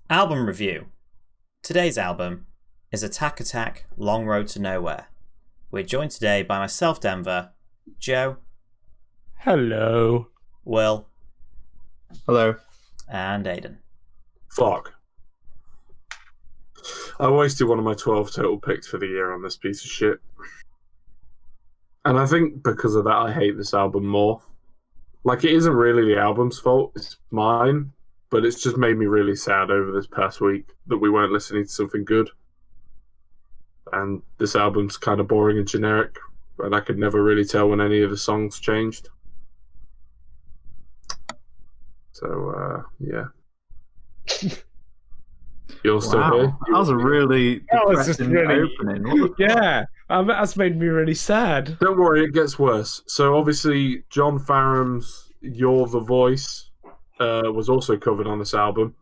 Album review. Today's album is Attack Attack Long Road to Nowhere. We're joined today by myself, Denver, Joe. Hello. Will. Hello. And Aidan. Fuck. I wasted one of my 12 total picks for the year on this piece of shit. And I think because of that, I hate this album more. Like, it isn't really the album's fault, it's mine. But it's just made me really sad over this past week that we weren't listening to something good. And this album's kind of boring and generic, and I could never really tell when any of the songs changed. So, yeah. You're still here? That was a really depressing really, opening. Yeah, that's made me really sad. Don't worry, it gets worse. So, obviously, John Farnham's You're the Voice was also covered on this album.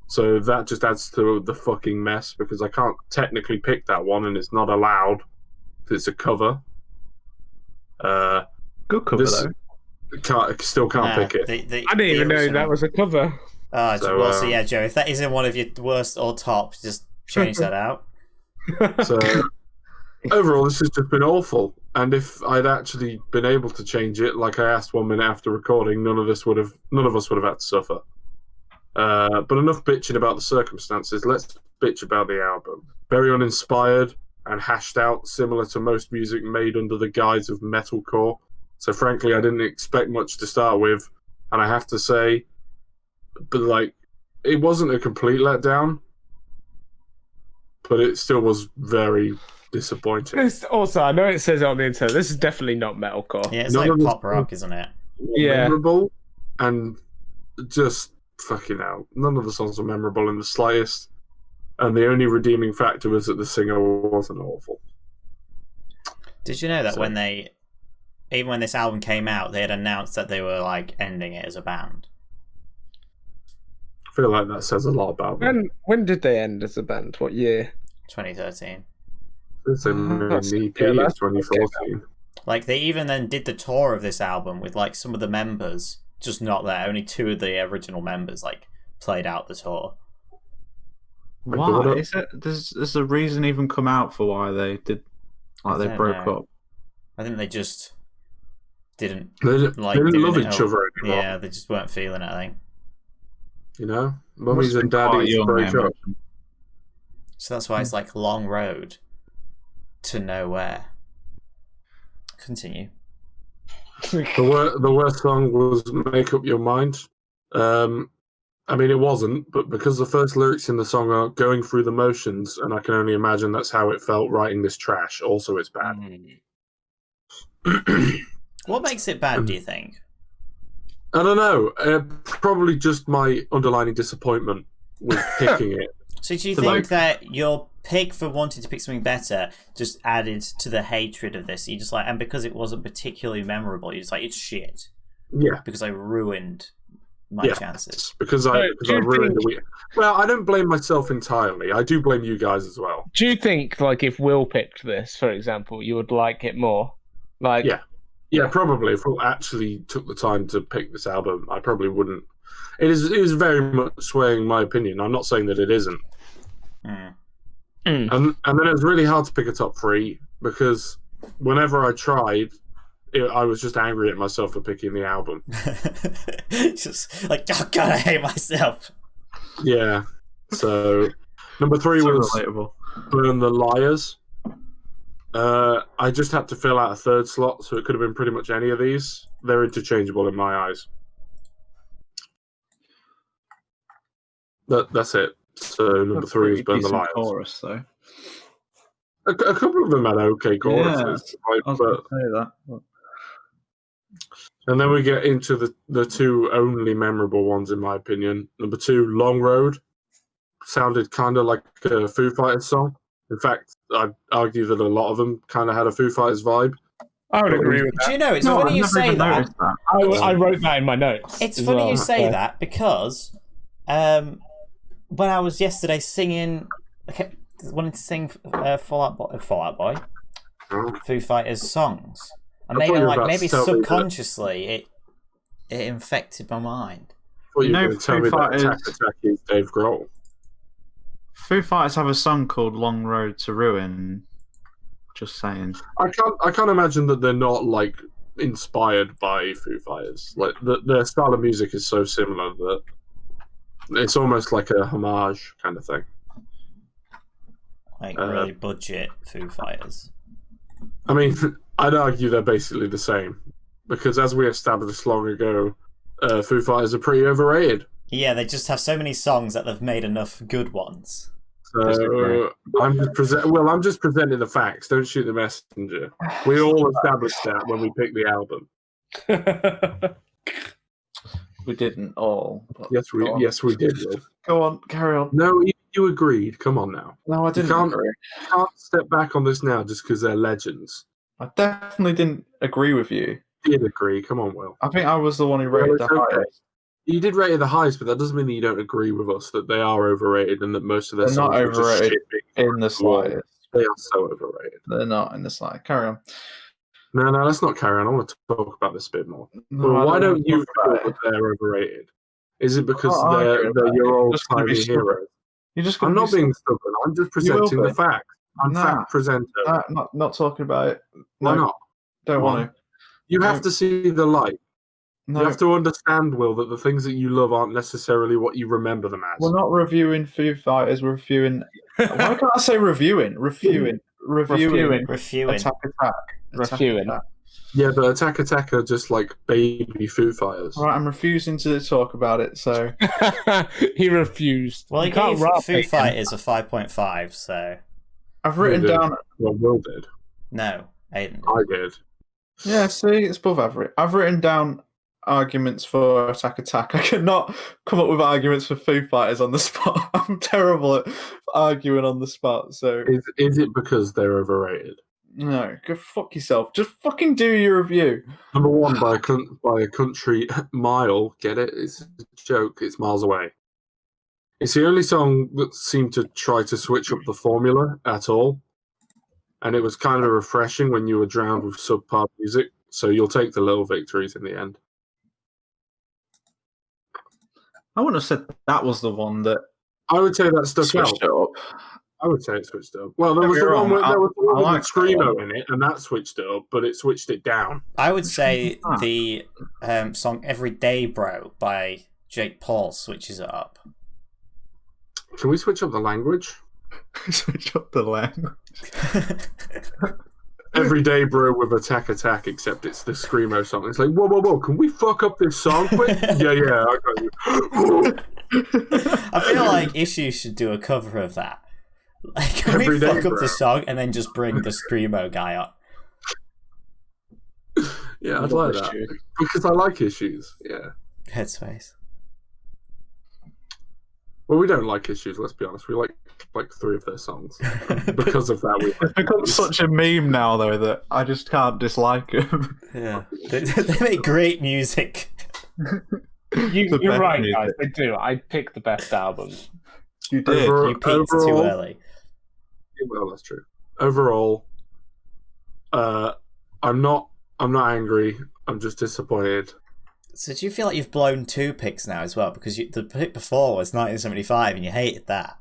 So that just adds to the fucking mess because I can't technically pick that one and it's not allowed because it's a cover. Good cover, though. Still can't pick it. I didn't even know that was a cover. So yeah, Joe, if that isn't one of your worst or tops, just change that out. So overall, this has just been awful. And if I'd actually been able to change it, like I asked 1 minute after recording, none of us would have had to suffer. But enough bitching about the circumstances. Let's bitch about the album. Very uninspired and hashed out, similar to most music made under the guise of metalcore. So frankly, I didn't expect much to start with, and I have to say, but like, it wasn't a complete letdown, but it still was very disappointing. Also, I know it says it on the intro. This is definitely not metalcore. Yeah, it's like pop rock, isn't it? Yeah. Memorable and just fucking hell. None of the songs were memorable in the slightest. And the only redeeming factor was that the singer wasn't awful. Did you know that even when this album came out, they had announced that they were like ending it as a band? I feel like that says a lot about them. When did they end as a band? What year? 2013. It's an EP, yeah, it's 2014. Like, they even then did the tour of this album with like some of the members just not there. Only two of the original members like played out the tour. Why? Is it? Does a reason even come out for why they did? Like they broke up? I think they just didn't They didn't love each other anymore. Yeah, they just weren't feeling it, I think. You know? Mummies and daddies break up. So that's why it's like Long Road to Nowhere. Continue. The worst song was Make Up Your Mind. I mean, it wasn't, but because the first lyrics in the song are going through the motions, and I can only imagine that's how it felt writing this trash, also it's bad. What makes it bad, do you think? I don't know. Probably just my underlying disappointment with picking it. So do you think that your pick for wanting to pick something better just added to the hatred of this? You just like, and because it wasn't particularly memorable, you're just like, it's shit. Yeah. Because I ruined my chances. Because I ruined the week. Well, I don't blame myself entirely. I do blame you guys as well. Do you think, like, if Will picked this, for example, you would like it more? Like, yeah, probably. If Will actually took the time to pick this album, I probably wouldn't. It is very much swaying my opinion. I'm not saying that it isn't. And then it was really hard to pick a top three because whenever I tried, I was just angry at myself for picking the album. Just like, oh God, I hate myself. Yeah. So number three was relatable. Burn the Liars. I just had to fill out a third slot, so it could have been pretty much any of these. They're interchangeable in my eyes. That's it. So number three was Burn the Liars. Chorus, though. A couple of them had okay choruses. Yeah, I was going to say that. And then we get into the two only memorable ones, in my opinion. Number two, Long Road. Sounded kind of like a Foo Fighters song. In fact, I'd argue that a lot of them kind of had a Foo Fighters vibe. I would agree with that. Do you know, it's funny you say that. I wrote that in my notes. It's funny you say that because when I was yesterday singing, wanting to sing Fall Out Boy, Foo Fighters songs, and maybe subconsciously it infected my mind. Well, you know, Foo Fighters. Attack is Dave Grohl. Foo Fighters have a song called "Long Road to Ruin." Just saying. I can't imagine that they're not like inspired by Foo Fighters. Like their style of music is so similar that it's almost like a homage kind of thing. Like really budget Foo Fighters. I mean, I'd argue they're basically the same because, as we established long ago, Foo Fighters are pretty overrated. Yeah, they just have so many songs that they've made enough good ones. So I'm just presenting the facts. Don't shoot the messenger. We all established that when we picked the album. We didn't all. Yes, we did. Will. Go on, carry on. No, you agreed. Come on now. No, I didn't. You can't step back on this now just because they're legends. I definitely didn't agree with you. You did agree. Come on, Will. I think I was the one who rated the highest. You did rate it the highest, but that doesn't mean that you don't agree with us that they are overrated and that most of their They're songs not are just overrated shit. in the slightest. They are so overrated. They're not in the slightest. Carry on. No, let's not carry on. I want to talk about this a bit more. No, well, why don't you talk feel about that they're overrated? Is it because I'm not they're your old Just gonna be timey stubborn. heroes? You're just I'm gonna not being stubborn. I'm just presenting the facts. I'm Nah. fact presenter. not talking about it. Why No, not? don't want to. You have No. to see the light. No, You have to understand, Will, that the things that you love aren't necessarily what you remember them as. we're not reviewing Foo Fighters. We're reviewing. Why can't I say reviewing? Reviewing. Reviewing. Reviewing. Attack. Reviewing. Yeah, but Attack are just like baby Foo Fighters. Right, I'm refusing to talk about it. So He refused. Well, You you can't gave rap Foo it. Fighters a 5.5, so I've written You did. down. Well, Will did. no, Aidan. I did. Yeah, see, it's above average. I've written down arguments for Attack. I cannot come up with arguments for Foo Fighters on the spot. I'm terrible at arguing on the spot. So Is it because they're overrated? no, go fuck yourself. Just fucking do your review. Number one, by a country mile. Get it? It's a joke. It's miles away. It's the only song that seemed to try to switch up the formula at all. And it was kind of refreshing when you were drowned with subpar music. So you'll take the little victories in the end. I wouldn't have said that was the one that I would say that stuck switched out. it up. I would say it switched up. Well, there Don't was get the me one wrong, with, there was the one I with like Screamo in it, and that switched it up, but it switched it down. I would say Ah. the song "Everyday Bro" by Jake Paul switches it up. Can we switch up the language? Switch up the language. Everyday Bro with Attack, except it's the Screamo song. It's like, whoa, can we fuck up this song quick? yeah, I got you. I feel like Issue should do a cover of that. Like, can we Everyday fuck up Bro. the song and then just bring the Screamo guy up? Yeah, I'd like that. Because I like Issues, yeah. Headspace. Well, we don't like Issues, let's be honest. We like 3 of their songs. Because of that, we It's become such a meme now, though, that I just can't dislike them. Yeah, they make great music. You're best right, music. guys. They do. I picked the best album. You did. Overall- You peaked too early. Well, that's true. Overall, I'm not angry. I'm just disappointed. So do you feel like you've blown 2 picks now as well? Because the pick before was 1975 and you hated that.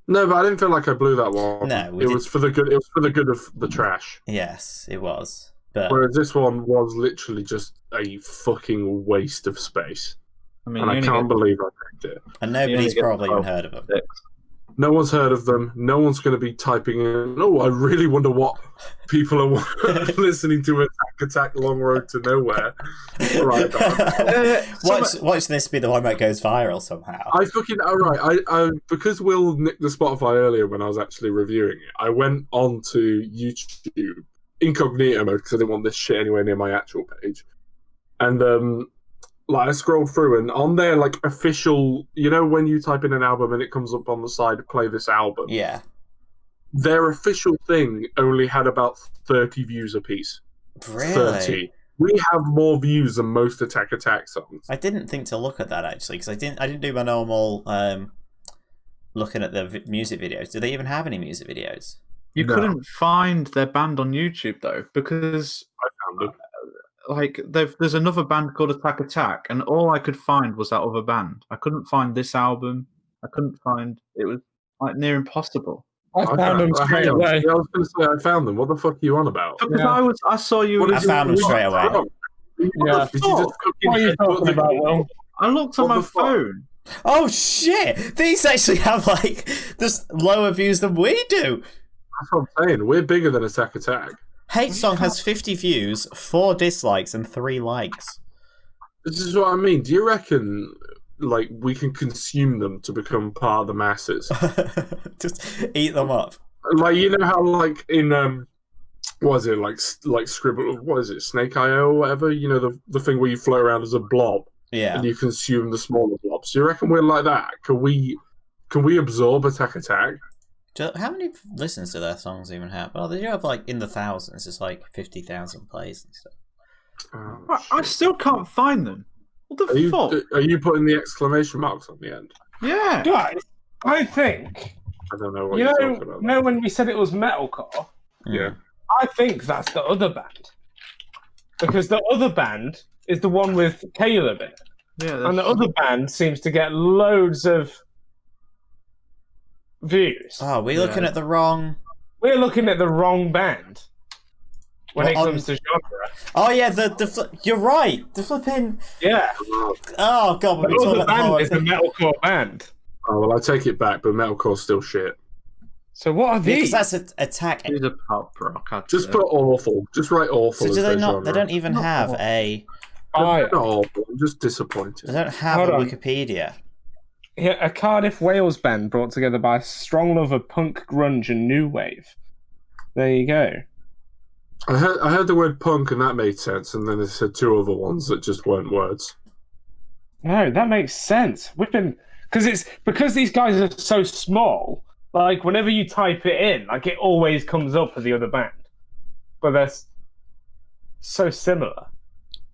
No, but I didn't feel like I blew that one. No, it was for the good. It was for the good of the trash. Yes, it was. But Whereas this one was literally just a fucking waste of space, I mean, and I can't believe I picked it. and you only nobody's get probably even 12 heard of them. picks. No one's heard of them. No one's going to be typing in. Oh, I really wonder what people are listening to. Attack, Long Road to Nowhere. Right. Watch this be the one that goes viral somehow. I because Will nicked the Spotify earlier when I was actually reviewing it. I went on to YouTube incognito mode because I didn't want this shit anywhere near my actual page, and I scrolled through, and on there, like, official, when you type in an album and it comes up on the side, play this album. Yeah. Their official thing only had about 30 views a piece. Really? 30. We have more views than most Attack songs. I didn't think to look at that actually because I didn't do my normal looking at the music videos. Do they even have any music videos? You No. couldn't find their band on YouTube, though, because I found them. there's another band called Attack, and all I could find was that other band. I couldn't find this album. I couldn't find it was like near impossible. I found them straight hang on. away. Yeah, I was going to say I found them. What the fuck are you on about? Because Yeah. I saw you. What I found them straight away. Yeah. Did you just What are you talking about, Will? I looked on What my the fuck? phone. Oh shit! These actually have like just lower views than we do. That's what I'm saying. We're bigger than Attack Attack. Hate Song has 50 views, 4 dislikes, and 3 likes. This is what I mean. Do you reckon like we can consume them to become part of the masses? Just eat them up. Like you know how like in what is it like Scribble? What is it? Snake.io or whatever? You know the thing where you float around as a blob Yeah. and you consume the smaller blobs. Do you reckon we're like that? Can we absorb Attack Attack? How many listens do their songs even have? Well, they do have like in the thousands. It's like 50,000 plays and stuff. I still can't find them. What the fuck? Are you putting the exclamation marks on the end? Yeah. Guys, I think I don't know what you're talking about. you know when we said it was metalcore. Yeah. I think that's the other band, because the other band is the one with Caleb in it, Yeah. and the other band seems to get loads of views. Oh, we're looking at the wrong. We're looking at the wrong band when Well, it comes to genre. Oh yeah, you're right. The flipping. Yeah, Oh god, we've been the talking other about the whole band is the thing. metalcore band. Oh well, I take it back, but metalcore's still shit. So what are Because these? that's an attack. These are pop rock. Just put awful. Just write awful. So as do they their not? genre. They don't even have a. Fire. Not awful. I'm just disappointed. They don't have Hold a on. Wikipedia. Yeah, a Cardiff, Wales band brought together by a strong love of punk, grunge, and new wave. There you go. I heard the word punk and that made sense, and then they said 2 other ones that just weren't words. No, that makes sense. We've been because these guys are so small. Like whenever you type it in, like it always comes up as the other band, but they're so similar.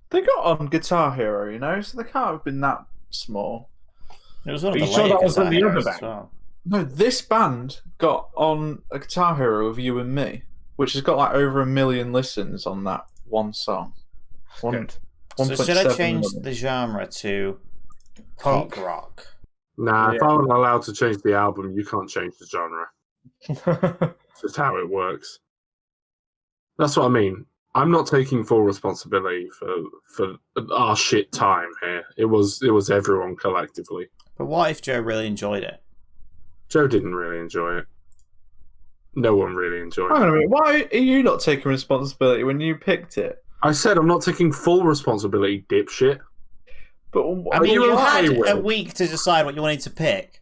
They got on Guitar Hero, you know, so they can't have been that small. It was one Are of you the sure later that wasn't the Guitar other Heroes as band? well. No, this band got on a Guitar Hero with You and Me, which has got like over 1 million listens on that one song. Good. So should I 1.7 change million. the genre to Punk. pop rock? Nah, if Yeah. I wasn't allowed to change the album, you can't change the genre. It's just how it works. That's what I mean. I'm not taking full responsibility for our shit time here. It was everyone collectively. But what if Joe really enjoyed it? Joe didn't really enjoy it. No one really enjoyed Hang on a it. minute, why are you not taking responsibility when you picked it? I said I'm not taking full responsibility, dipshit. But I Are mean, you you okay, had a Will? week to decide what you wanted to pick.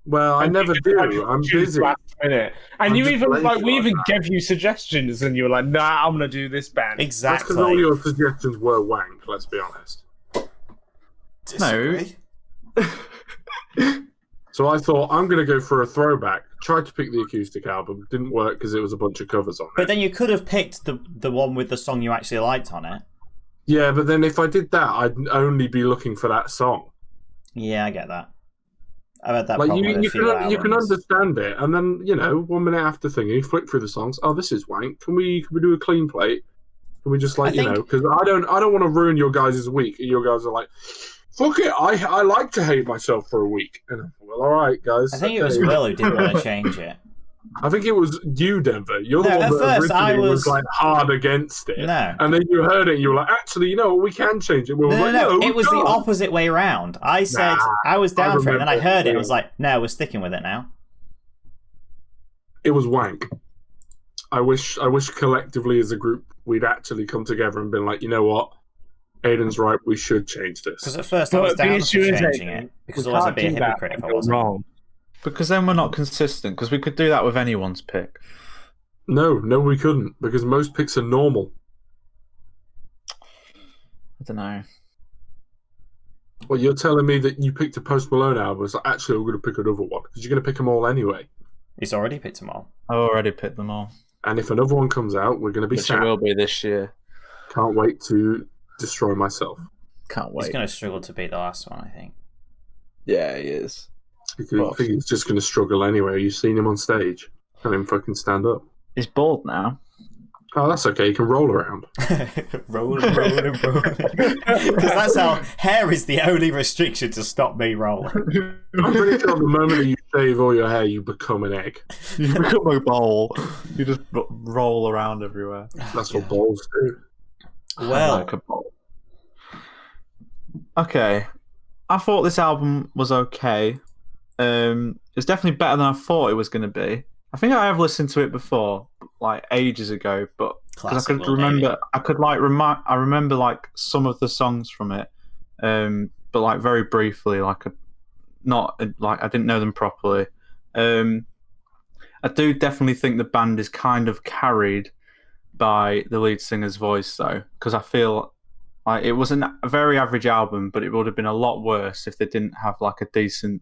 Well, I never do. I'm busy. Last minute. And I'm you just even lazy we like even that. gave you suggestions, and you were like, "Nah, I'm gonna do this band." That's because all Exactly. your suggestions were wank, let's be honest. Disagree. So I thought, I'm going to go for a throwback. Tried to pick the acoustic album. Didn't work because it was a bunch of covers on it. But then you could have picked the one with the song you actually liked on it. Yeah, but then if I did that, I'd only be looking for that song. Yeah, I get that. I've had that Like problem with a you few can albums. understand it, and then 1 minute after thingy, you flick through the songs. Oh, this is wank. Can we do a clean plate? Can we just I think- because I don't want to ruin your guys' week. Your guys are like, fuck it, I like to hate myself for a week. And I'm, well, all right, guys. I think it was okay. Will who didn't want to change it. I think it was you, Denver. You're the No, one at that first I originally was was- like hard against it. No. And then you heard it and you were like, actually, you know what, we can change it. We were like, No, no, it was the no. opposite way around. I said Nah, I was down for it, and then I remember heard it it. and was like, no, we're sticking with it now. It was wank. I wish collectively as a group we'd actually come together and been like, you know what? Aidan's right, we should change this. Because at first I But was the down for issue is, changing Aidan, it. Because we otherwise can't I'd be a do that hypocrite if and I go wasn't. wrong. because then we're not consistent, because we could do that with anyone's pick. No, we couldn't, because most picks are normal. I don't know. Well, you're telling me that you picked a Post Malone album, it's like, actually, I'm going to pick another one, because you're going to pick them all anyway. He's already picked them all. I already picked them all. And if another one comes out, we're going to be Which it sad. will be this year. Can't wait to destroy myself. Can't wait. He's going to struggle to beat the last one, I think. Yeah, he is. Because I think he's just going to struggle anyway. You've seen him on stage. Can't even fucking stand up. He's bald now. Oh, that's okay. You can roll around. roll. Because that's how hair is the only restriction to stop me rolling. I'm pretty sure the moment you shave all your hair, you become an egg. You become a bowl. You just roll around everywhere. That's what balls do. Well, Like a bowl. Okay, I thought this album was okay. It's definitely better than I thought it was going to be. I think I have listened to it before, like ages ago, but because I could remember, I remember like some of the songs from it, but like very briefly, like I didn't know them properly. I do definitely think the band is kind of carried by the lead singer's voice, though, because I feel like it was a very average album, but it would have been a lot worse if they didn't have like a decent.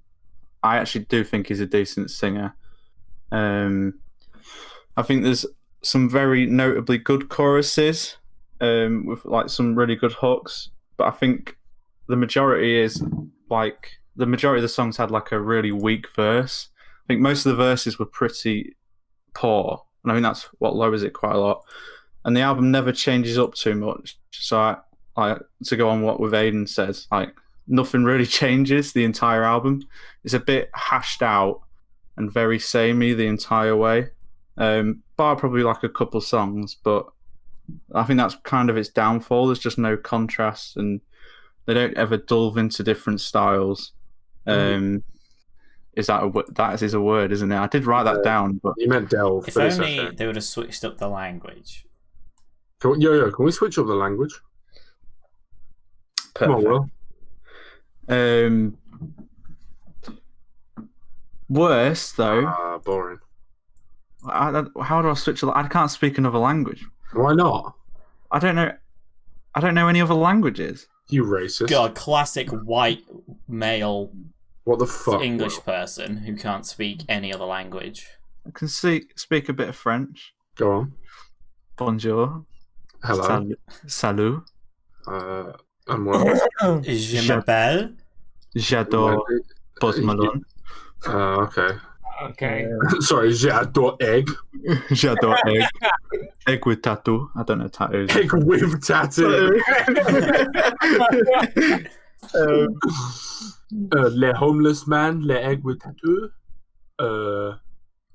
I actually do think he's a decent singer. I think there's some very notably good choruses, with like some really good hooks, but I think the majority of the songs had like a really weak verse. I think most of the verses were pretty poor, and I think that's what lowers it quite a lot. And the album never changes up too much, so to go on what with Aidan says, like nothing really changes the entire album. It's a bit hashed out and very samey the entire way. Bar probably like a couple songs, but I think that's kind of its downfall. There's just no contrast, and they don't ever delve into different styles. That is a word, isn't it? I did write that down, but You meant delve. if but it's only okay. they would have switched up the language. Can we switch up the language? Come on, Will. Worse though. Boring. How do I switch? I can't speak another language. Why not? I don't know any other languages. You racist. God, classic white male What the fuck? English Will? person who can't speak any other language. I can speak a bit of French. Go on. Bonjour. Hello. Salut. And what? Je m'appelle. J'adore Post Malone. Okay. Okay. Sorry, j'adore egg. J'adore egg. Egg with tattoo. I don't know tattoos. Egg with tattoo. Le homeless man, le egg with tattoo.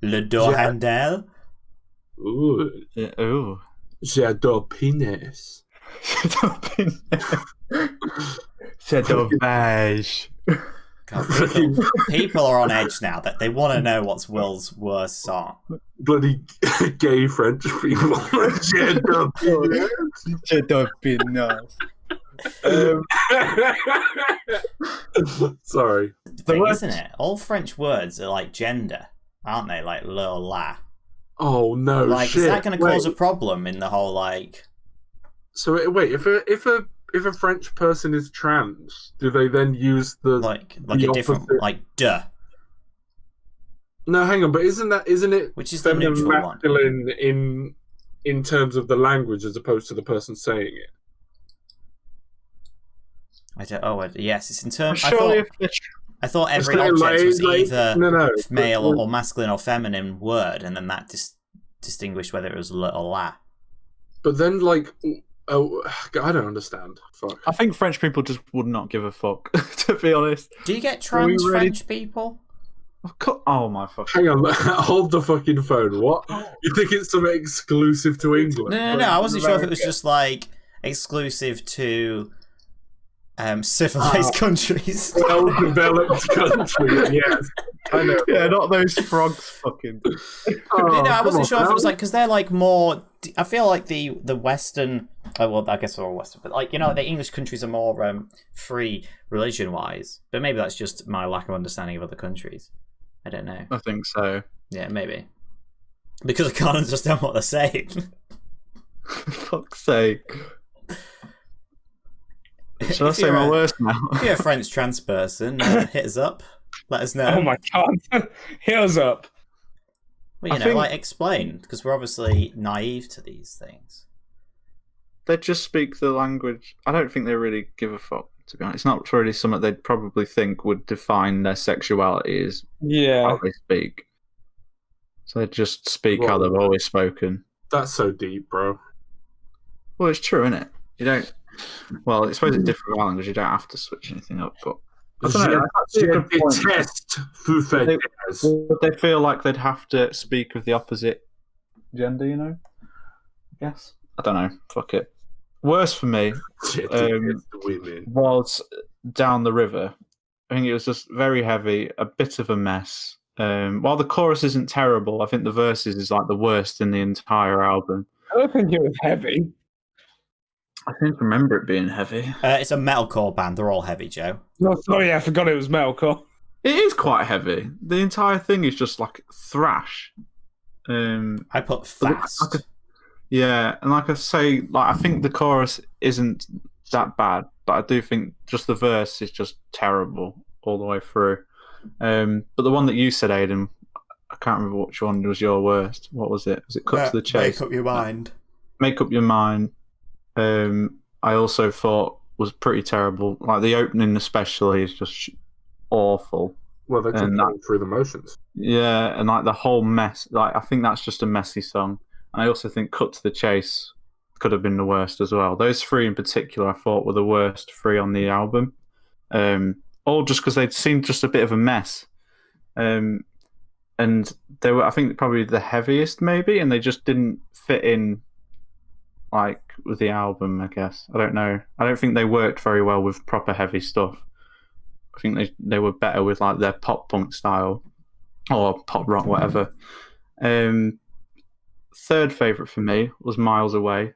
Le dos handel. Ooh. Oh. J'adore penis. J'adore beige. God, people are on edge now. That they want to know what's Will's worst song. Bloody gay French people. J'adore penis. J'adore penis. Sorry. The thing, isn't it? All French words are like gender, aren't they? Like le or la. Oh no! Like, shit. is that going to cause a Wait. problem in the whole like? So wait, if a French person is trans, do they then use the Like the a different opposite- like duh, No, hang on, but isn't it which is the feminine neutral one? masculine in terms of the language as opposed to the person saying it? I don't. Oh, yes, it's in terms. Surely I thought every It's object was either no, male or masculine or feminine word, and then that distinguished whether it was le or la. But then, like, oh, I don't understand. Fuck. I think French people just would not give a fuck, to be honest. Do you get Are we trans ready? French people? Oh my fuck. Hang on, hold the fucking phone. What? You think it's something exclusive to England? No. I wasn't sure if it was just like exclusive to civilized countries. Well-developed countries, yes. I know. Yeah, not those frogs fucking. I wasn't sure if it was like because they're like more. I feel like the Western. Well, I guess they're all Western, but like the English countries are more free religion wise. But maybe that's just my lack of understanding of other countries. I don't know. I think so. Yeah, maybe because I can't understand what they're saying. For fuck's sake. Shall I If say you're my a- worst now? If you're a French trans person, hit us up. Let us know. Oh my god. Hit us up. Well, I think- explain because we're obviously naive to these things. They just speak the language. I don't think they really give a fuck, to be honest. It's not really something they'd probably think would define their sexuality is Yeah. how they speak. So they just speak how they've always spoken. That's so deep, bro. Well, it's true, isn't it? You don't. Well, I suppose it's different with because you don't have to switch anything up. But I don't know. That's a good point. Detest Foo Fighters. Would they feel like they'd have to speak of the opposite gender? You know. I guess. I don't know. Fuck it. Worse for me Women. was Down the River. I think it was just very heavy, a bit of a mess. While the chorus isn't terrible, I think the verses is like the worst in the entire album. I don't think it was heavy. I don't remember it being heavy. It's a metalcore band. They're all heavy, Joe. No, sorry, I forgot it was metalcore. It is quite heavy. The entire thing is just like thrash. I put fast. Yeah, and like I say, like I think the chorus isn't that bad, but I do think just the verse is just terrible all the way through. But the one that you said, Aidan, I can't remember which one was your worst. What was it? Was it Cut to the Chase? Make up your mind. Make Up Your Mind. I also thought was pretty terrible. Like the opening, especially, is just awful. Well, they're just going through the motions. Yeah, and like the whole mess. Like I think that's just a messy song. And I also think Cut to the Chase could have been the worst as well. Those three in particular, I thought, were the worst three on the album. All just because they'd seemed just a bit of a mess. And they were, I think, probably the heaviest, maybe, and they just didn't fit in, like, with the album, I guess. I don't know. I don't think they worked very well with proper heavy stuff. I think they were better with, like, their pop punk style or pop rock, whatever. Third favourite for me was Miles Away.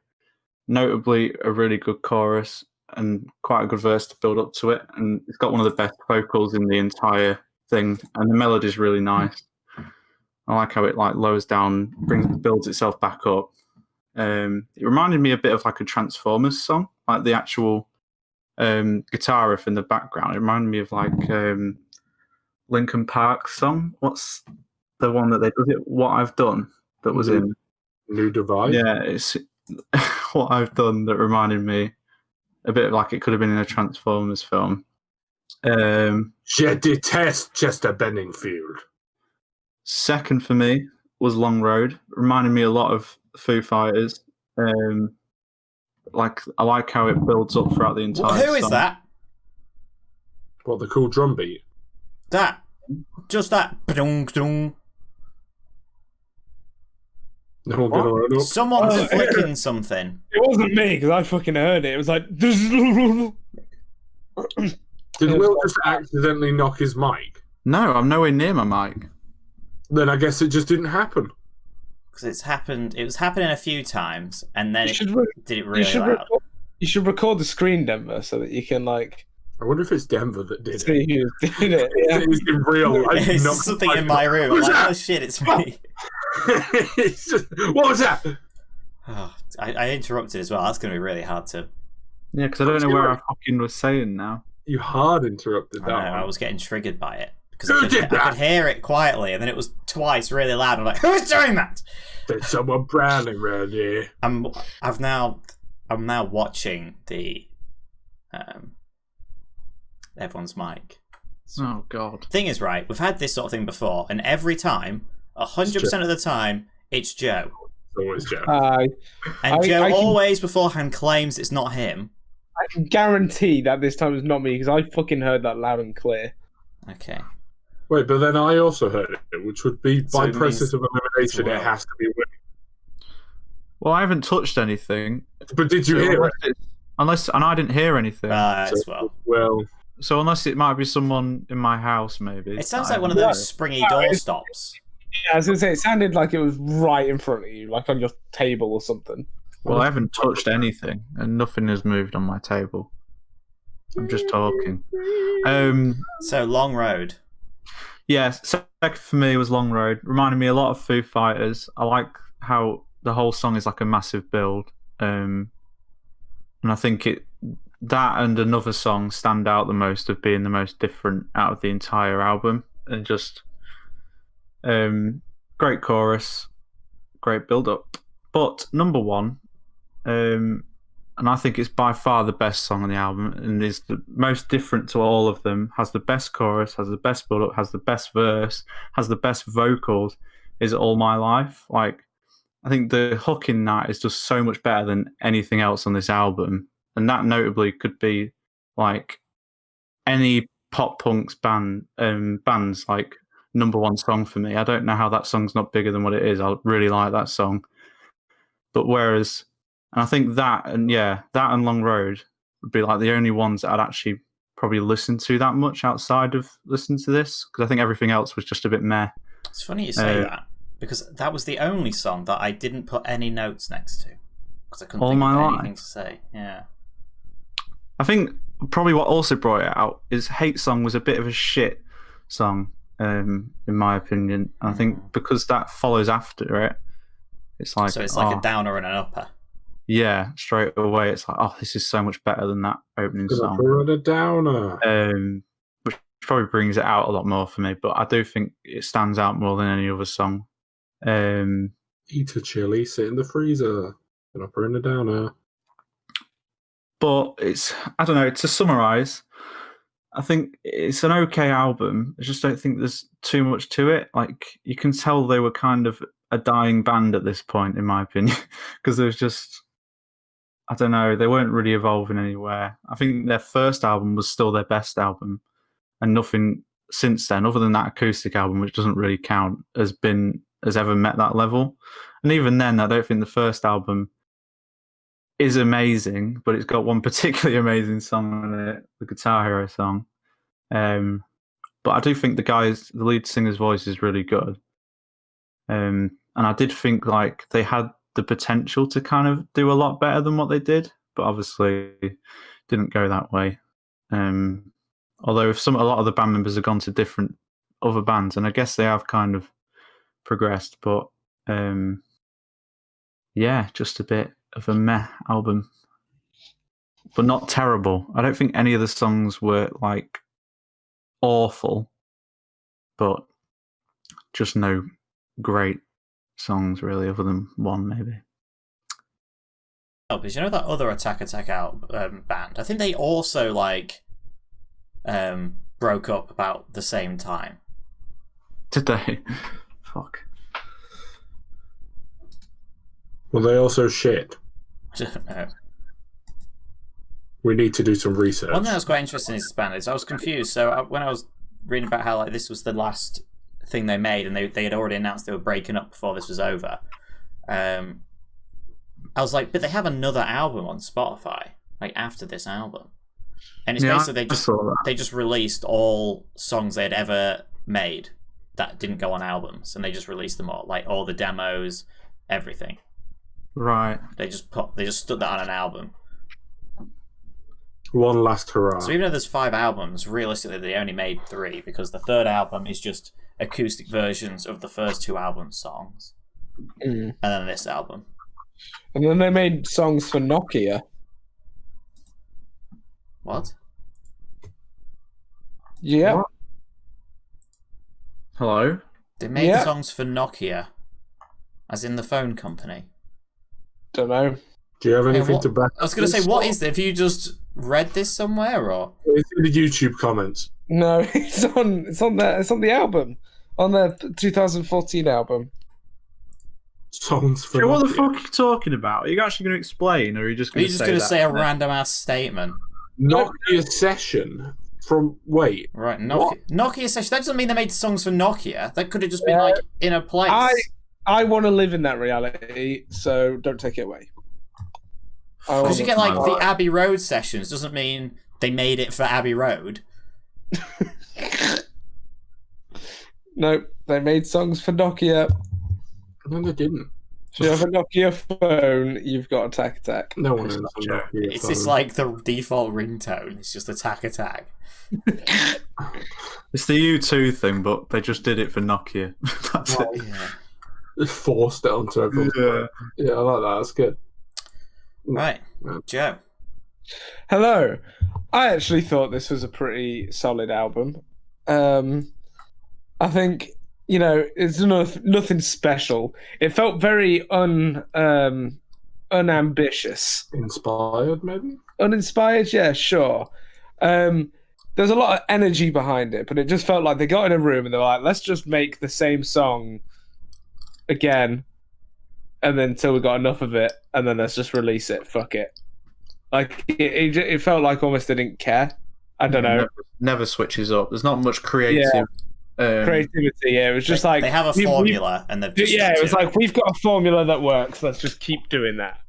Notably, a really good chorus and quite a good verse to build up to it. And it's got one of the best vocals in the entire thing. And the melody's really nice. I like how it like lowers down, builds itself back up. It reminded me a bit of like a Transformers song, like the actual guitar riff in the background. It reminded me of like Linkin Park's song. What's the one that they did? What I've Done that was in New Divide. Yeah, it's What I've Done that reminded me a bit like it could have been in a Transformers film. Je detest Chester Benningfield. Second for me was Long Road. Reminded me a lot of Foo Fighters. Like I like how it builds up throughout the entire Who is song. that? What, the cool drum beat? That. Just that. Ba-dung-dung. No one gonna run up. Someone's flicking something. It wasn't me because I fucking heard it. It was like. Did Will just accidentally knock his mic? No, I'm nowhere near my mic. Then I guess it just didn't happen. Because it's happened. It was happening a few times, and then did it really loud. You should record the screen, Denver, so that you can like. I wonder if it's Denver that did see it. who did it. Yeah. It's in real life. It's something in my room. I'm like, oh shit, it's me. What was that? Oh, I interrupted as well. That's going to be really hard to. Yeah, because I don't know where I fucking was saying now. You hard interrupted that. I was getting triggered by it because I could hear it quietly, and then it was twice really loud. I'm like, who's doing that? There's someone prowling around here. I'm now watching the everyone's mic. Oh god. Thing is, right, we've had this sort of thing before, and every time, 100% of the time, it's Joe. It's always Joe. And Joe always beforehand claims it's not him. I can guarantee that this time it's not me because I fucking heard that loud and clear. Okay. Wait, but then I also heard it, which would be So by it process of elimination, well. it has to be Will. Well, I haven't touched anything. But did you hear it? And I didn't hear anything. As well. Well, So unless it might be someone in my house, maybe. It sounds like one of those springy door stops. Yeah, I was gonna say it sounded like it was right in front of you, like on your table or something. Well, I haven't touched anything, and nothing has moved on my table. I'm just talking. So, Long Road. Yeah, second for me was Long Road. Reminded me a lot of Foo Fighters. I like how the whole song is like a massive build. And I think that and another song stand out the most of being the most different out of the entire album. And just great chorus, great build up. But number one, and I think it's by far the best song on the album and is the most different to all of them, has the best chorus, has the best build up, has the best verse, has the best vocals, is All My Life. Like, I think the hook in that is just so much better than anything else on this album, and that notably could be like any pop punk's band's like number one song for me. I don't know how that song's not bigger than what it is. I really like that song, but whereas, and I think that and Long Road would be like the only ones that I'd actually probably listen to that much outside of listening to this, because I think everything else was just a bit meh. It's funny you say that, because that was the only song that I didn't put any notes next to, because I couldn't think of anything to say. Yeah. I think probably what also brought it out is Hate Song was a bit of a shit song, in my opinion. And I think because that follows after it, it's like... So it's like a downer and an upper. Yeah, straight away it's like, oh, this is so much better than that opening song. A downer. Which probably brings it out a lot more for me, but I do think it stands out more than any other song. Eat a chili, sit in the freezer. An upper and a downer. But it's, I don't know, to summarise, I think it's an okay album. I just don't think there's too much to it. Like, you can tell they were kind of a dying band at this point, in my opinion, because there was just... I don't know, they weren't really evolving anywhere. I think their first album was still their best album, and nothing since then, other than that acoustic album, which doesn't really count, has ever met that level. And even then, I don't think the first album is amazing, but it's got one particularly amazing song on it, the Guitar Hero song. But I do think the lead singer's voice is really good. And I did think like they had the potential to kind of do a lot better than what they did, but obviously didn't go that way. Although a lot of the band members have gone to different other bands, and I guess they have kind of progressed, but just a bit of a meh album, but not terrible. I don't think any of the songs were like awful, but just no great songs really, other than one maybe. Because you know that other Attack band, I think they also like broke up about the same time. Did they? Fuck. Well, they also shit. I don't know. We need to do some research. One thing that was quite interesting in this band is I was confused. So when I was reading about how like this was the last thing they made, and they had already announced they were breaking up before this was over, I was like, but they have another album on Spotify like after this album, and it's basically they just released all songs they had ever made that didn't go on albums, and they just released them all, like all the demos, everything. Right. They just stuck that on an album. One last hurrah. So even though there's 5 albums, realistically they only made 3, because the third album is just acoustic versions of the first 2 album songs, and then this album. And then they made songs for Nokia. What? Yeah. What? Hello? They made songs for Nokia, as in the phone company. Don't know. Do you have anything to back? I was going to say, what is it? Have you just read this somewhere, or it's in the YouTube comments? No, it's on the album, on their 2014 album. Songs for What the fuck are you talking about? Are you actually going to explain, or are you just going to say a random ass statement? Nokia Session from right, Nokia Session. That doesn't mean they made songs for Nokia. That could have just been like in a place. I want to live in that reality, so don't take it away. Because you get like the Abbey Road sessions, doesn't mean they made it for Abbey Road. Nope, they made songs for Nokia. No, they didn't. If you have a Nokia phone, you've got Attack. No one owns a Nokia It's phone. just like the default ringtone. It's just Attack. It's the U2 thing, but they just did it for Nokia. That's it. Yeah. They forced it onto everyone. Yeah, I like that. That's good. Right, Joe. Hello. I actually thought this was a pretty solid album. I think, it's nothing special. It felt very unambitious. Inspired, maybe? Uninspired, yeah, sure. There's a lot of energy behind it, but it just felt like they got in a room and they were like, let's just make the same song again and then until we got enough of it, and then let's just release it. Fuck it. Like it felt like almost they didn't care. I don't know. Never switches up. There's not much creative. Creativity. Yeah, it was just like they have a formula, and they've just it was like we've got a formula that works. Let's just keep doing that,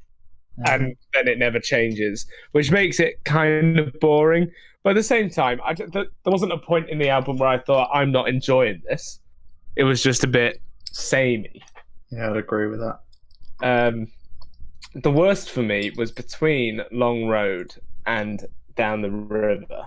and then it never changes, which makes it kind of boring. But at the same time, there wasn't a point in the album where I thought I'm not enjoying this. It was just a bit samey. Yeah, I'd agree with that. The worst for me was between Long Road and Down the River.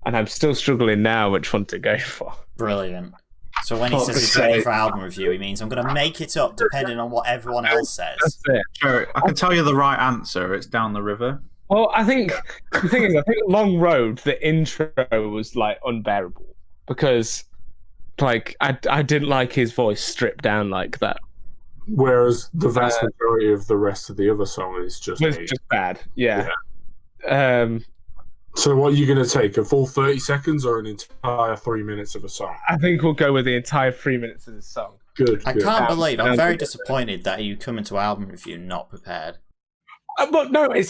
And I'm still struggling now which one to go for. Brilliant. So when he says he's ready for album review, he means I'm going to make it up depending on what everyone else says. That's it. Sure, I can tell you the right answer. It's Down the River. Well, I think the thing is, I think Long Road, the intro was like unbearable because, like, I didn't like his voice stripped down like that. Whereas the vast majority of the rest of the other song is just bad. Yeah. So what are you going to take? A full 30 seconds or an entire 3 minutes of a song? I think we'll go with the entire 3 minutes of the song. Good. I can't believe I'm very disappointed that you come into album review not prepared. But no, I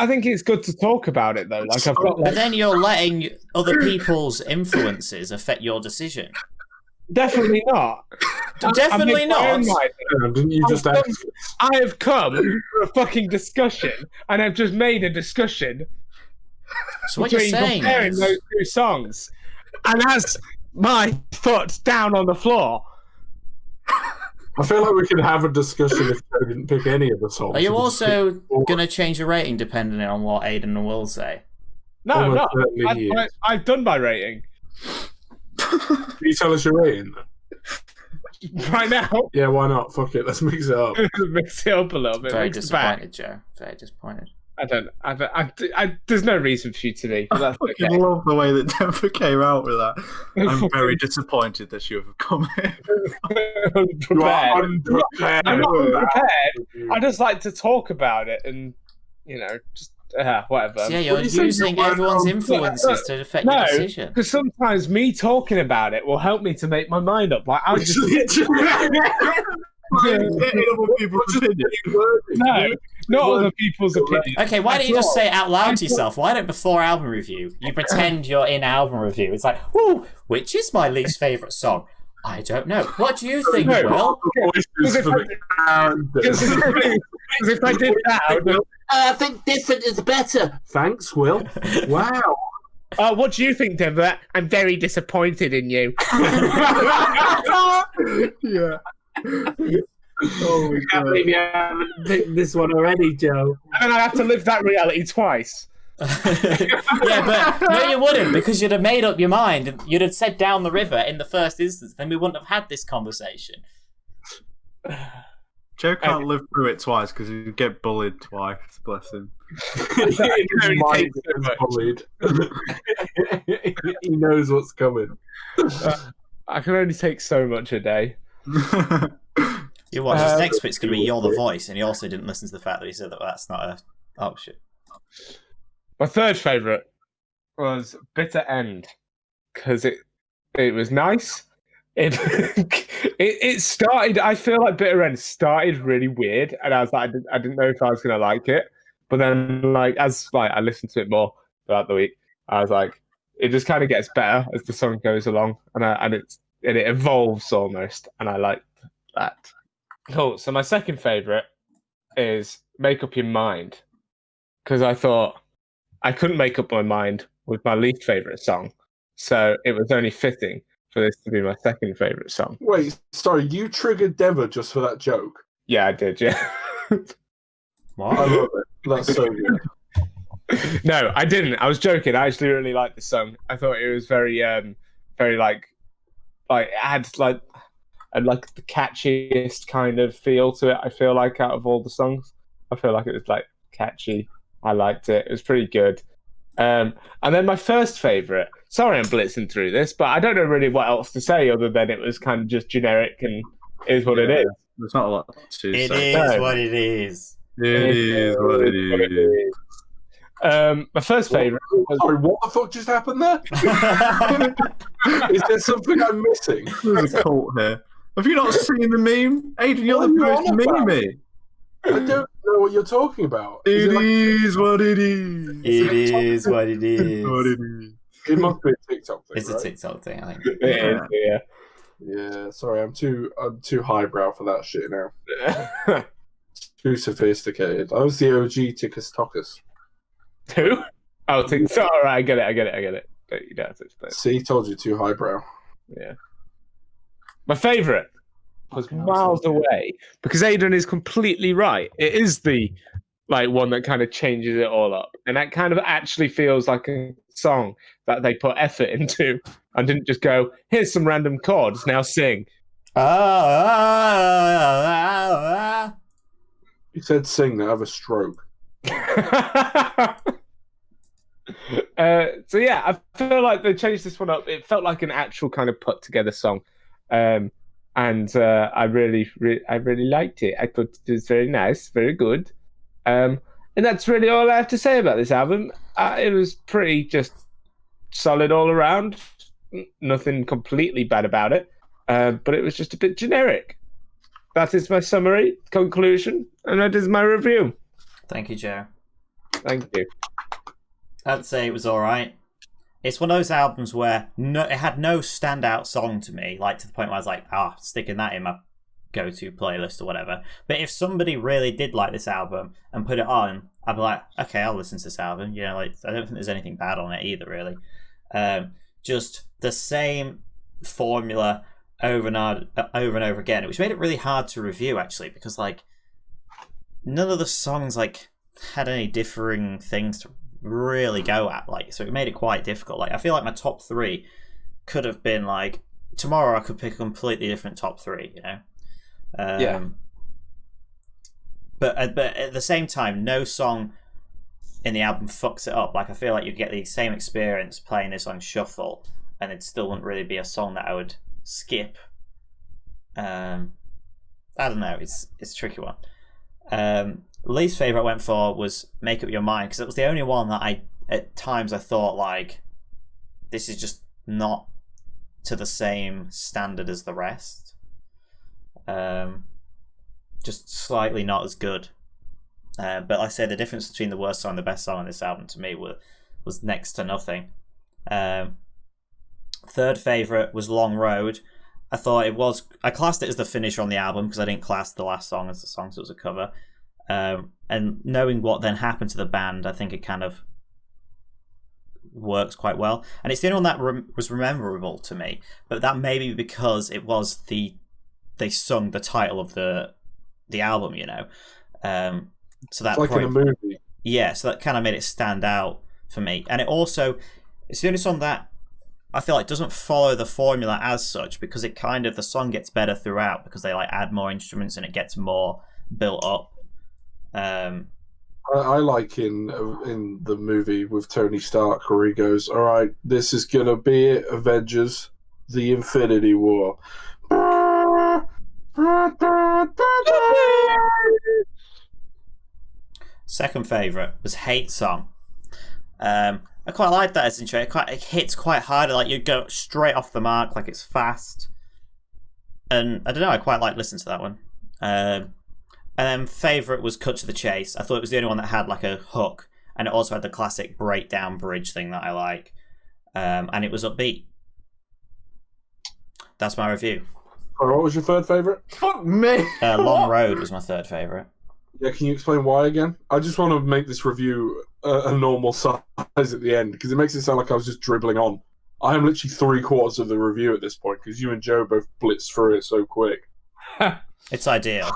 think it's good to talk about it though. Like but then you're letting other people's influences affect your decision. Definitely not. Definitely not. Didn't you just ask? I have come for a fucking discussion, and I've just made a discussion. So what you're saying comparing is... those two songs, and as my foot down on the floor. I feel like we could have a discussion if I didn't pick any of the songs. Are you also going to change your rating depending on what Aidan will say? No, I've done my rating. Can you tell us your rating? Right now? Yeah, why not? Fuck it, let's mix it up. Mix it up a little bit. Very disappointed, Joe. Very disappointed. There's no reason for you to be. But that's I love the way that Denver came out with that. I'm very disappointed that you have come in. Unprepared. I'm not unprepared. I just like to talk about it and, just whatever. So yeah, you're using everyone's influences to affect your decision. Because sometimes me talking about it will help me to make my mind up. Like I'll just No, not other people's opinions. Okay, why don't you just say it out loud to yourself? Why don't before album review you pretend you're in album review? It's like, ooh, which is my least favourite song? I don't know. What do you think, Will? Because if I did that, I think different is better. Thanks, Will. Wow. What do you think, Denver? I'm very disappointed in you. Yeah. Oh, I can't believe you haven't picked this one already, Joe. And then I have to live that reality twice. Yeah, but no, you wouldn't, because you'd have made up your mind and you'd have said Down the River in the first instance, then we wouldn't have had this conversation. Joe can't live through it twice because he'd get bullied twice. Bless him. Bullied. He knows what's coming. I can only take so much a day. You watch, his next bit's going to be You're the Voice, and he also didn't listen to the fact that he said that that's not an option. My third favourite was Bitter End, because it was nice. It started, I feel like Bitter End started really weird, and I was like, I didn't know if I was going to like it. But then, as I listened to it more throughout the week, I was like, it just kind of gets better as the song goes along, and it evolves almost, and I like that. Cool. So my second favourite is Make Up Your Mind, because I thought I couldn't make up my mind with my least favourite song, so it was only fitting for this to be my second favourite song. Wait, sorry, you triggered Deborah just for that joke? Yeah, I did, yeah. What? I love it. That's so good. No, I didn't. I was joking. I actually really liked the song. I thought it was very it had the catchiest kind of feel to it. I feel like out of all the songs, I feel like it was catchy. I liked it. It was pretty good. And then my first favourite. Sorry, I'm blitzing through this, but I don't know really what else to say other than it was kind of just generic and is what it is. There's not a lot to say. It is what it is. It is what it is. My first favourite. Sorry, what the fuck just happened there? Is there something I'm missing? There's a cult here. Have you not seen the meme? Aidan, you're the most meme. I don't know what you're talking about. It like, is what it is. It is what it What is. it is. it must be a TikTok thing, It's a right? TikTok thing, I think. Yeah. Yeah, sorry, I'm too highbrow for that shit now. Too sophisticated. I was the OG Tickus. Who? Oh, TikTok. All right, I get it. You don't have to explain. See, told you too highbrow. Yeah. My favourite was miles away because Aidan is completely right. It is the one that kind of changes it all up, and that kind of actually feels like a song that they put effort into and didn't just go, "Here's some random chords, now sing." You said sing, I have a stroke. So yeah, I feel like they changed this one up. It felt like an actual kind of put together song, and I really liked it. I thought it was very nice, very good. And that's really all I have to say about this album. It was pretty just solid all around. Nothing completely bad about it, but it was just a bit generic. That is my summary, conclusion, and that is my review. Thank you, Joe. Thank you. I'd say it was alright. It's one of those albums where it had no standout song to me, like to the point where I was like, sticking that in my go-to playlist or whatever. But if somebody really did like this album and put it on, I'd be like, okay, I'll listen to this album. You know, like I don't think there's anything bad on it either, really. Just the same formula over and over again, which made it really hard to review actually, because like none of the songs like had any differing things to really go at, like, so it made it quite difficult. Like I feel like my top three could have been like tomorrow I could pick a completely different top three, you know. Yeah. But at the same time, no song in the album fucks it up. Like I feel like you'd get the same experience playing this on shuffle, and it still wouldn't really be a song that I would skip. I don't know. It's a tricky one. Least favorite I went for was Make Up Your Mind, because it was the only one that at times I thought like this is just not to the same standard as the rest. Just slightly not as good. But like I say, the difference between the worst song and the best song on this album to me was next to nothing. Third favourite was Long Road. I classed it as the finisher on the album because I didn't class the last song as the song, so it was a cover. And knowing what then happened to the band, I think it kind of works quite well. And it's the only one that was memorable to me, but that may be because it was they sung the title of the album, you know. So that it's like in a movie. Yeah, so that kind of made it stand out for me. And it's the only song that I feel like doesn't follow the formula as such, because it kind of, the song gets better throughout because they like add more instruments and it gets more built up. I like in the movie with Tony Stark where he goes, "All right, this is gonna be it, Avengers, the Infinity War." Second favourite was Hate Song. I quite like that as intro. It hits quite hard. Like you go straight off the mark. Like it's fast. And I don't know. I quite like listening to that one. And then favourite was Cut to the Chase. I thought it was the only one that had like a hook, and it also had the classic breakdown bridge thing that I like. And it was upbeat. That's my review. What was your third favourite? Fuck me. Long Road was my third favourite. Yeah, can you explain why again? I just want to make this review a normal size at the end, because it makes it sound like I was just dribbling on. I am literally 3/4 of the review at this point, because you and Joe both blitzed through it so quick. It's ideal.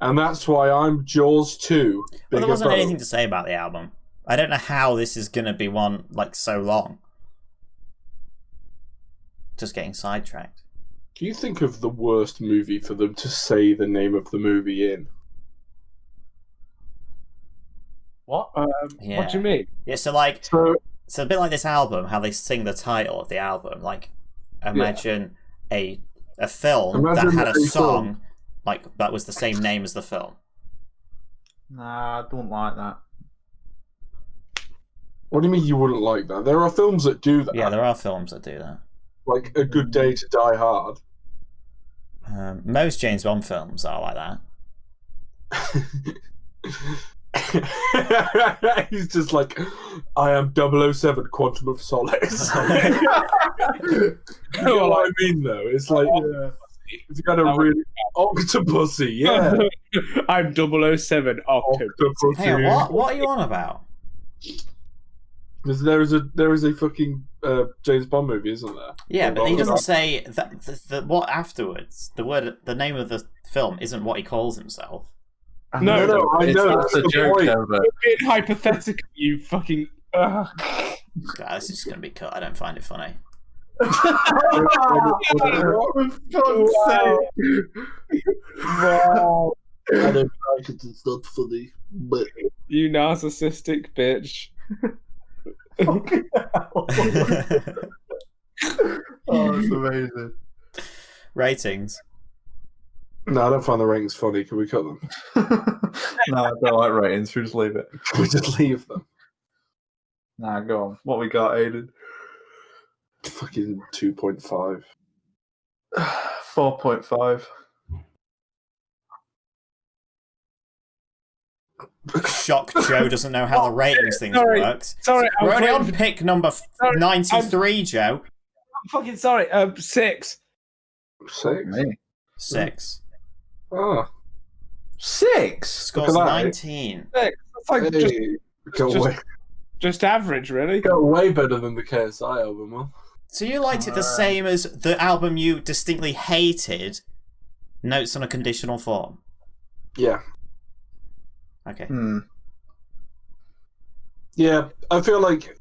And that's why I'm Jaws 2. Well, there wasn't anything to say about the album. I don't know how this is going to be one like so long. Just getting sidetracked. Can you think of the worst movie for them to say the name of the movie in? What? Yeah. What do you mean? Yeah, so a bit like this album, how they sing the title of the album. Like, imagine a film that had a song like that was the same name as the film. Nah, I don't like that. What do you mean you wouldn't like that? There are films that do that. Yeah, there are films that do that. Like A Good Day to Die Hard. Most James Bond films are like that. He's just like, I am 007 Quantum of Solace. You know what I mean, though? It's like, if you got a really octopusy, yeah. I'm 007 Octopus. Octopusy. Hang on, what are you on about? Because there is a fucking James Bond movie, isn't there? Yeah, but he doesn't say that what afterwards. The name of the film isn't what he calls himself. No, I know. That's a joke, though, but It's hypothetical, you fucking. God, this is just gonna be cut. I don't find it funny. for fuck's sake. Wow. I don't like it. It's not funny. But You narcissistic bitch. Fucking hell. Oh, it's amazing. Ratings. No, I don't find the ratings funny. Can we cut them? No, I don't like ratings. We just leave it. Can we just leave them? Nah, go on. What we got, Aidan? Fucking 2.5. 4.5. Shocked Joe doesn't know how the ratings thing works. Sorry, We're I'm only on fucking- pick number 93, Joe. I'm fucking sorry. 6. 6? Me. 6. Oh. 6? Scores Look at that. 19. That's like Hey, got just- way, just average, really. got way better than the KSI album, man. So you liked it the same as the album you distinctly hated, Notes on a Conditional Form? Yeah. Okay. Yeah, I feel like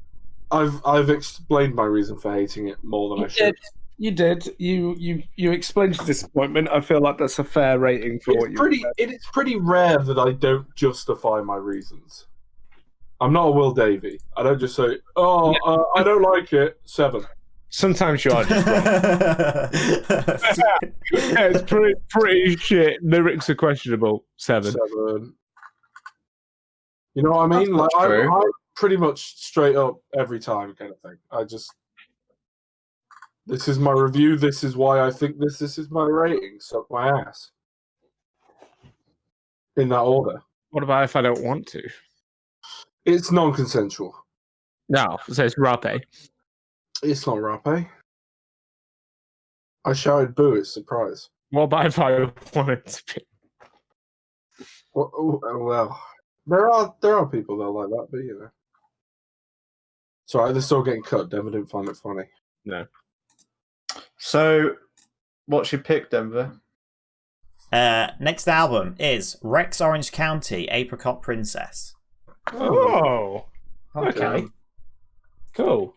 I've explained my reason for hating it more than I should. You did. You explained your disappointment. I feel like that's a fair rating for what you. It is pretty rare that I don't justify my reasons. I'm not a Will Davey. I don't just say, I don't like it. 7. Sometimes you are just wrong. Yeah, it's pretty shit. Lyrics are questionable. 7. 7. You know what I mean? That's Like true. I pretty much straight up every time kind of thing. This is my review. This is why I think this. This is my rating. Suck my ass. In that order. What about if I don't want to? It's non-consensual. No, so it's rape. It's not rape. I shouted boo. It's surprise. What about if I wanted to be? Well, there are people that are like that, but you know. It's alright, they're still getting cut. Denver didn't find it funny. No. So, what's your pick, Denver? Next album is Rex Orange County, Apricot Princess. Oh. Okay. Cool.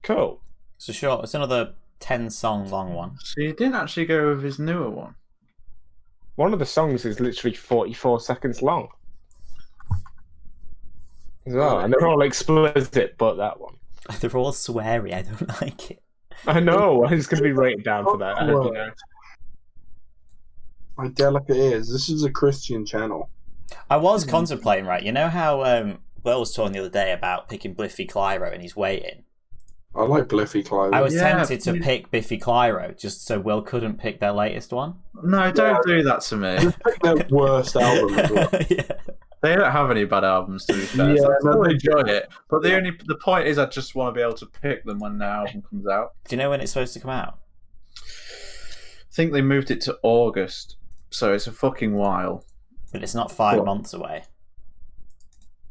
Cool. It's another 10-song long one. So you didn't actually go with his newer one. One of the songs is literally 44 seconds long. As well, and they're all explicit, but that one. They're all sweary. I don't like it. I know. It's going to be rated down for that. I hope you know. My delicate ears. This is a Christian channel. I was contemplating, right? You know how Will was talking the other day about picking Biffy Clyro and he's waiting? I like Bliffy Clyde. I was Yeah, tempted to pick Biffy Clyro just so Will couldn't pick their latest one. No, don't do that to me. Just pick their worst album as well. Yeah. They don't have any bad albums, to be fair. Yeah, So I still no, enjoy it. But the point is, I just want to be able to pick them when the album comes out. Do you know when it's supposed to come out? I think they moved it to August, so it's a fucking while. But it's not 5 What? months away.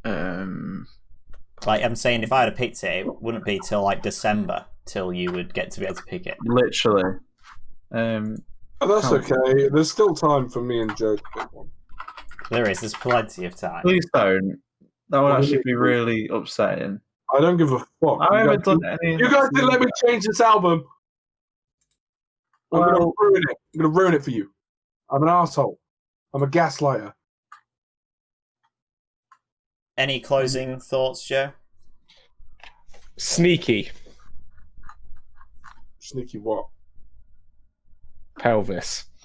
Like, I'm saying, if I had picked it, it wouldn't be till like December till you would get to be able to pick it. literally. Oh, that's okay. There's still time for me and Joe to pick one. There's plenty of time. Please don't. That would What do actually you be mean? really upsetting. I don't give a fuck. I You haven't guys- done any. You guys didn't let me change this album. I'm gonna ruin it. I'm gonna ruin it for you. I'm an asshole. I'm a gaslighter. Any closing thoughts, Joe? Sneaky Sneaky what? pelvis.